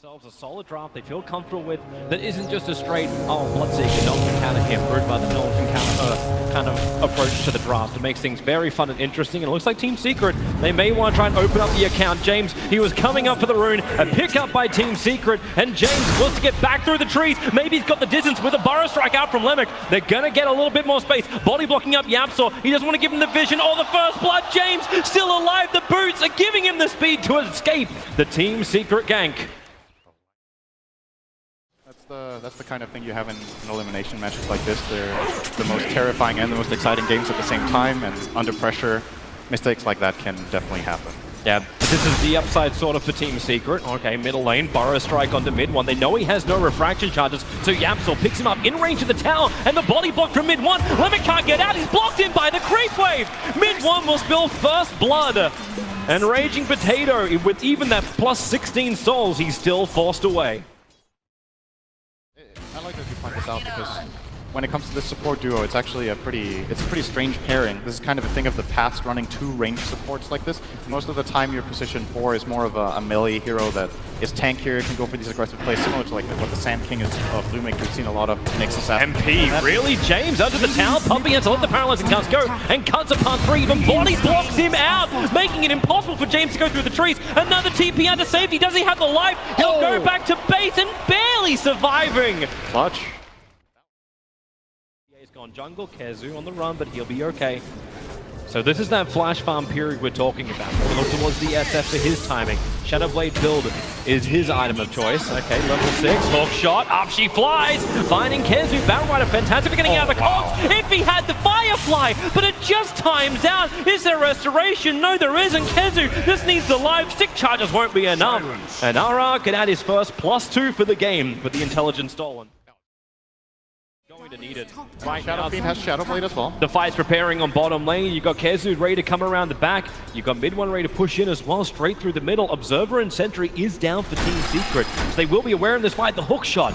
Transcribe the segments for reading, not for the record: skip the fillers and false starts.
themselves a solid draft they feel comfortable with that isn't just a straight, oh, Bloodseeker, no one can counter him, rude by the no one can counter kind of approach to the draft. It makes things very fun and interesting, and it looks like Team Secret, they may want to try and open up the account. James, he was coming up for the rune, a pick up by Team Secret, and James wants to get back through the trees. Maybe he's got the distance with a burrow strike out from Lemic. They're gonna get a little bit more space. Body blocking up Yapsor. He doesn't want to give him the vision or the first blood. James still alive. The boots are giving him the speed to escape the Team Secret gank. That's the kind of thing you have in elimination matches like this. They're the most terrifying and the most exciting games at the same time, and under pressure, mistakes like that can definitely happen. Yeah, this is the upside sort of for Team Secret. Okay, middle lane, burrow strike onto mid one. They know he has no refraction charges, so Yapsor picks him up in range of the tower, and the body block from mid one. Lemon can't get out, he's blocked in by the creep wave. Mid one will spill first blood. And Raging Potato, with even that plus 16 souls, he's still forced away. I like that you point this out because when it comes to this support duo, it's actually a pretty strange pairing. This is kind of a thing of the past, running two range supports like this. Most of the time your position 4 is more of a melee hero that is tankier, can go for these aggressive plays, similar to like what the Sand King is of Blue Make. We've seen a lot of Nyx Assassin. MP, really? James under the tower, pumping in to let the paralyzing cast go, and cuts apart 3, even body blocks him out, making it impossible for James to go through the trees. Another TP under safety, does he have the life? He'll go back to base and barely surviving. Clutch. He's gone jungle, Kezu on the run, but he'll be okay. So this is that flash farm period we're talking about. We'll look towards the SF for his timing. Shadowblade build is his item of choice. Okay, level 6, hook shot, up she flies, finding Kezu, Battle Rider, fantastic for getting out of the cogs. If he had the Firefly, but it just times out. Is there restoration? No, there isn't. Kezu just needs the live, stick charges won't be enough. And Ara can add his first +2 for the game with the intelligence stolen. To need it. Right Shadow Fiend has Shadowblade as well. The fight's preparing on bottom lane. You've got Kezu ready to come around the back. You've got mid one ready to push in as well, straight through the middle. Observer and Sentry is down for Team Secret. So they will be aware in this fight. The hook shot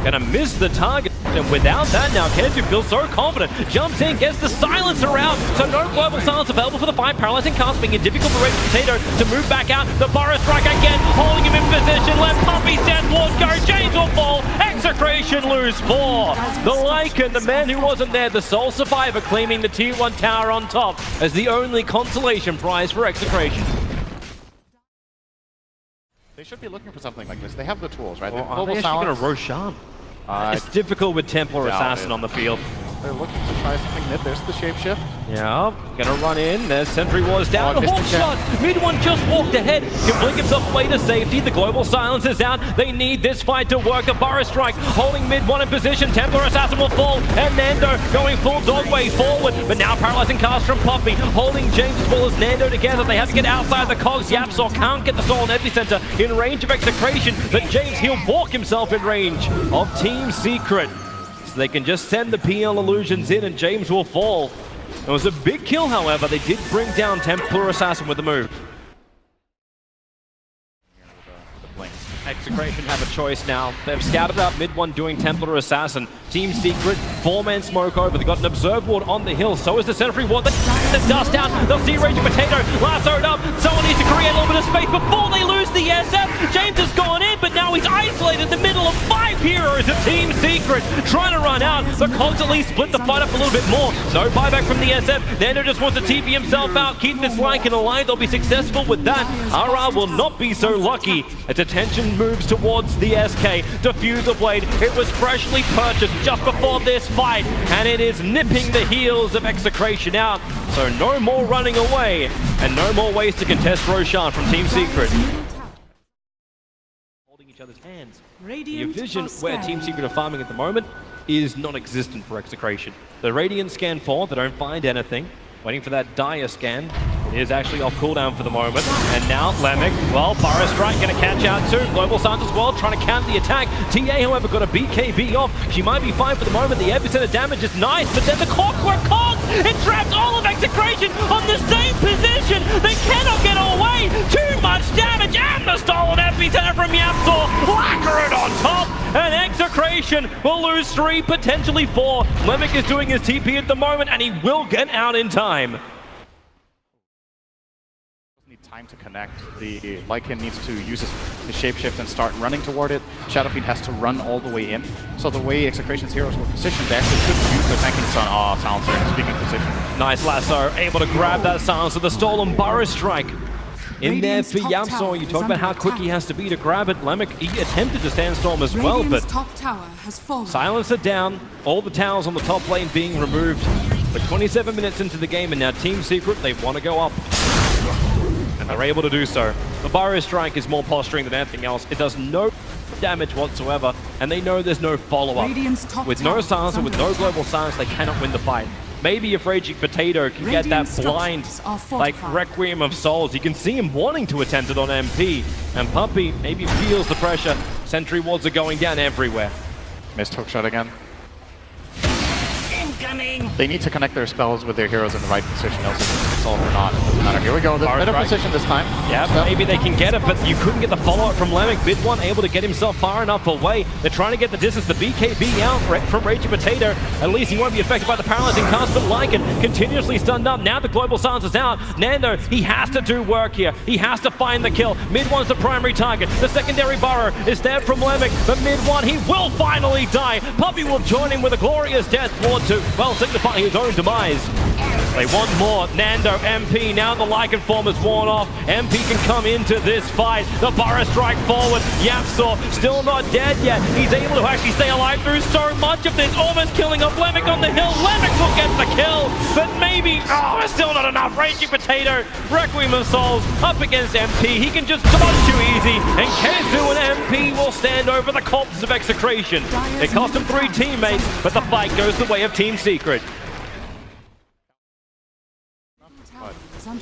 gonna miss the target. And without that now, Kezu feels so confident. Jumps in, gets the silencer out. So no global silence available for the fight. Paralyzing cast, making it difficult for Raging Potato to move back out. The burrow strike again, holding him in position. Let Puppy stand towards go. James will fall. XctN lose 4. The Lycan, the man who wasn't there, the sole survivor, claiming the tier 1 tower on top as the only consolation prize for XctN. They should be looking for something like this. They have the tools, right? Well, are they actually going to Roshan? It's difficult with Templar Assassin on the field. They're looking to try something mid. There's the shapeshift. Yeah, gonna run in. There's Sentry Wars down. The hook shot. Mid one just walked ahead. Can blink himself away to safety. The global silence is out. They need this fight to work. The burrow strike holding mid one in position. Templar Assassin will fall. And Nando going full dog way forward. But now paralyzing cast from Poppy. Holding James as well as Nando together. They have to get outside the cogs. Yapsor can't get the soul in Epicenter in range of XctN. But James, he'll walk himself in range of Team Secret. They can just send the PL illusions in and James will fall. It was a big kill, however. They did bring down Templar Assassin with the move. XctN have a choice now. They've scouted up mid one doing Templar Assassin. Team Secret, 4-man smoke over. They've got an Observe Ward on the hill. So is the Sentry Ward. The dust out. They'll see Raging Potato lassoed up. Someone needs to create a little bit of space before they lose the SF. James has gone in, but now he's isolated in the middle of 5 heroes of Team Secret. Trying to run out. The cogs at least split the fight up a little bit more. No buyback from the SF. Nando just wants to TP himself out. Keep this Lycan alive. They'll be successful with that. Ara will not be so lucky. Its attention moves towards the SK. Diffuser Blade. It was freshly purchased just before this fight, and it is nipping the heels of XctN out. So no more running away, and no more ways to contest Roshan from Team Secret. Holding each other's hands. The vision where Team Secret are farming at the moment is non-existent for XctN. The Radiant scan 4, they don't find anything. Waiting for that Dire scan. It is actually off cooldown for the moment. And now Lemic, well, burrow strike gonna catch out too. Global Silence as well, trying to counter the attack. TA, however, got a BKB off. She might be fine for the moment. The epicenter damage is nice, but then the Clockwork Cogs, it traps all of XctN on the same position. They cannot get away. Too much damage, and the stolen epicenter from Yapsor. Lacquer it on top, and XctN will lose 3, potentially 4. Lemic is doing his TP at the moment, and he will get out in time. time to connect. The Lycan needs to use his shapeshift and start running toward it. Shadowfiend has to run all the way in. So the way Execration's heroes were positioned, they actually couldn't use their tanking stun. Oh, Silencer, speaking of position. Nice lasso, able to grab that Silencer, the stolen Burrow Strike. In there for Yamsor, you talk about how quick he has to be to grab it. Lemic, he attempted to sandstorm as well, but top tower has fallen. Silencer down, all the towers on the top lane being removed. But 27 minutes into the game, and now Team Secret, they want to go up. And they're able to do so. The Burrow Strike is more posturing than anything else. It does no damage whatsoever, and they know there's no follow-up. With no Silencer, with no global silence, they cannot win the fight. Maybe if Raging Potato can get that blind, like Requiem of Souls, you can see him wanting to attempt it on MP. And Puppey maybe feels the pressure. Sentry wards are going down everywhere. Missed hookshot again. Incoming! They need to connect their spells with their heroes in the right position, else it's all or not. It doesn't matter. Here we go, the better position this time. Yeah, maybe they can get it, but you couldn't get the follow-up from Lemic. Mid one able to get himself far enough away. They're trying to get the distance. The BKB out from Raging Potato. At least he won't be affected by the paralyzing cast, but Lycan continuously stunned up. Now the global silence is out. Nando, he has to do work here. He has to find the kill. Mid one's the primary target. The secondary Burrow is there from Lemic, but Mid one, he will finally die. Puppey will join him with a glorious death ward to, well, signifying his own demise. They want more. Nando, MP, now the Lycan form is worn off. MP can come into this fight. The Burrow Strike forward. Yapsaw still not dead yet. He's able to actually stay alive through so much of this. Almost killing off Lemic on the hill. Lemic will get the kill, but maybe, oh, it's still not enough. Raging Potato, Requiem of Souls up against MP. He can just dodge too easy, and Kezu and MP will stand over the corpse of Execration. It cost him 3 teammates, but the fight goes the way of Team Secret.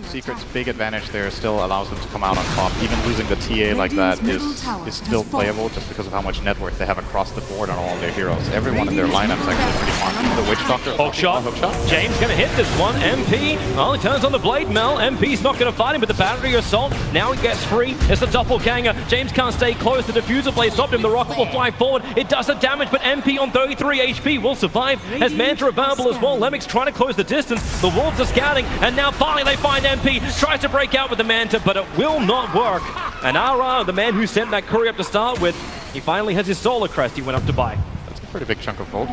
Secret's big advantage there still allows them to come out on top. Even losing the TA like that is still playable just because of how much net worth they have across the board on all their heroes. Everyone in their lineup is actually pretty fun. The Witch Doctor. Hookshot. James gonna hit this one. MP, well, he turns on the Blade Mel. MP's not gonna fight him with the Battery Assault. Now he gets free. It's the Doppelganger. James can't stay close. The Diffuser Blade stopped him. The rocket will fly forward. It does the damage, but MP on 33 HP will survive. Has Manta available as well. Lemic's trying to close the distance. The Wolves are scouting, and now finally they find MP. Tries to break out with the Manta, but it will not work. And RR, the man who sent that Curry up to start with, he finally has his Solar Crest he went up to buy. That's a pretty big chunk of gold.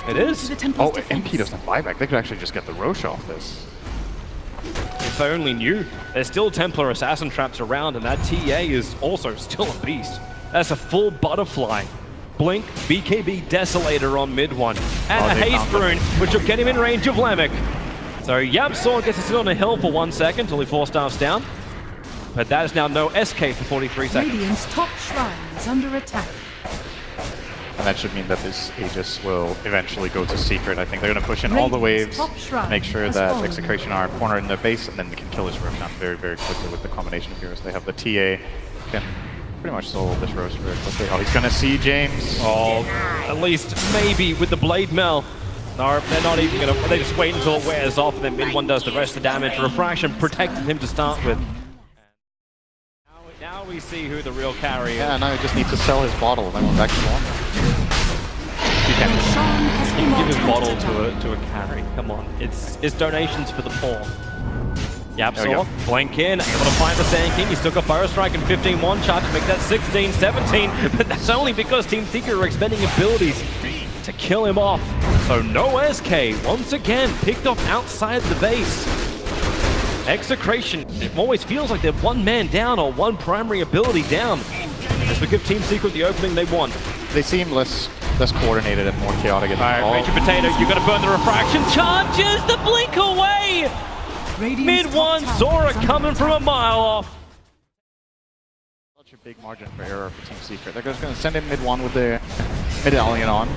It is. Oh, MP doesn't have buyback. They could actually just get the Roche off this. If they only knew. There's still Templar Assassin traps around, and that TA is also still a beast. That's a full butterfly. Blink, BKB Desolator on mid one. And a Haste Rune, which will get him in range of Lemic. So Yamsor gets to sit on a hill for 1 second until he 4-stars down. But that is now no SK for 43 seconds. Radiant's top shrine is under attack. And that should mean that this Aegis will eventually go to Secret. I think they're going to push in all the waves, make sure that Execration are cornered in their base, and then they can kill this Roshan very, very quickly with the combination of heroes. They have the TA, can pretty much solo this Rosh very quickly. Oh, he's going to see James. Oh, at least maybe with the Blade Mel. No, they're not even going to, they just wait until it wears off, and then mid one does the rest of the damage. Refraction protected him to start with. Now we see who the real carry is. Yeah, now he just needs to sell his bottle, and then we're back to normal. He can give his bottle to a carry. Come on, it's donations for the poor. Yapsaw, blink in, able to find the Sand King. He's took a Burrow Strike and 15-1 charge to make that 16-17, but that's only because Team Secret are expending abilities to kill him off. So no SK, once again, picked off outside the base. Execration, it always feels like they're one man down or one primary ability down. This will give Team Secret the opening they want. They seem less coordinated and more chaotic. Alright, Raging Potato, you gotta burn the refraction. Charges the blink away! Mid one, saw it coming from a mile off. Such a big margin for error for Team Secret. They're just gonna send in mid one with their medallion on.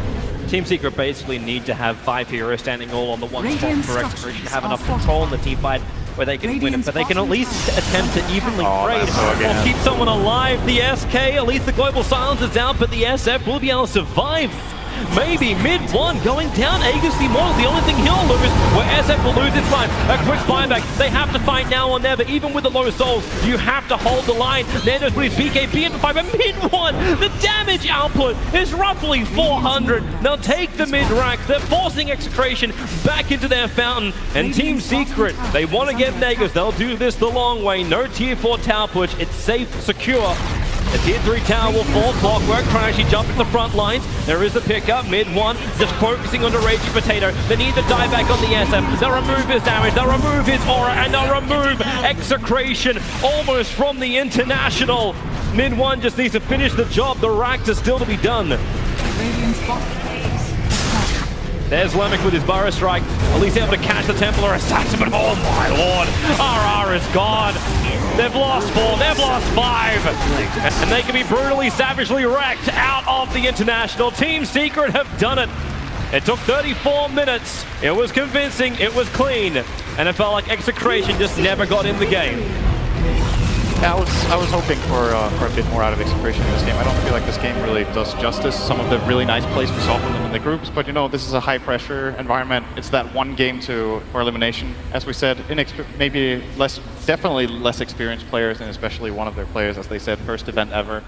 Team Secret basically need to have 5 heroes standing all on the one spot for Execration to have enough control in the team fight where they can win it, but they can at least attempt to evenly trade or keep someone alive. The SK, at least the global silence is out, but the SF will be able to survive. Maybe mid one going down. Aegis Immortal, the only thing he'll lose, where SF will lose its mind. A quick buyback. They have to fight now or never. Even with the low souls, you have to hold the line. Nando's put his BKB into fight, but mid one, the damage output is roughly 400. They'll take the mid rack. They're forcing Execration back into their fountain. And Team Secret, they want to get Negus. They'll do this the long way. No tier 4 tower push. It's safe, secure. The tier 3 tower will fall. Clockwork trying to actually jump in the front lines. There is a pickup. Mid one, just focusing on the Raging Potato. They need to die back on the SF. They'll remove his damage. They'll remove his aura. And they'll remove Execration almost from the International. Mid one just needs to finish the job. The rack is still to be done. Radiant's bottom base attack. There's Lemic with his Burrow Strike. At least able to catch the Templar Assassin, but oh my lord, RR is gone. They've lost 4, they've lost 5. And they can be brutally, savagely wrecked out of the International. Team Secret have done it. It took 34 minutes. It was convincing, it was clean. And it felt like Execration just never got in the game. Yeah, I was hoping for a bit more out of Execration in this game. I don't feel like this game really does justice. Some of the really nice plays we saw from them in the groups, but you know, this is a high pressure environment. It's that one game for elimination. As we said, maybe definitely less experienced players, and especially one of their players, as they said, first event ever.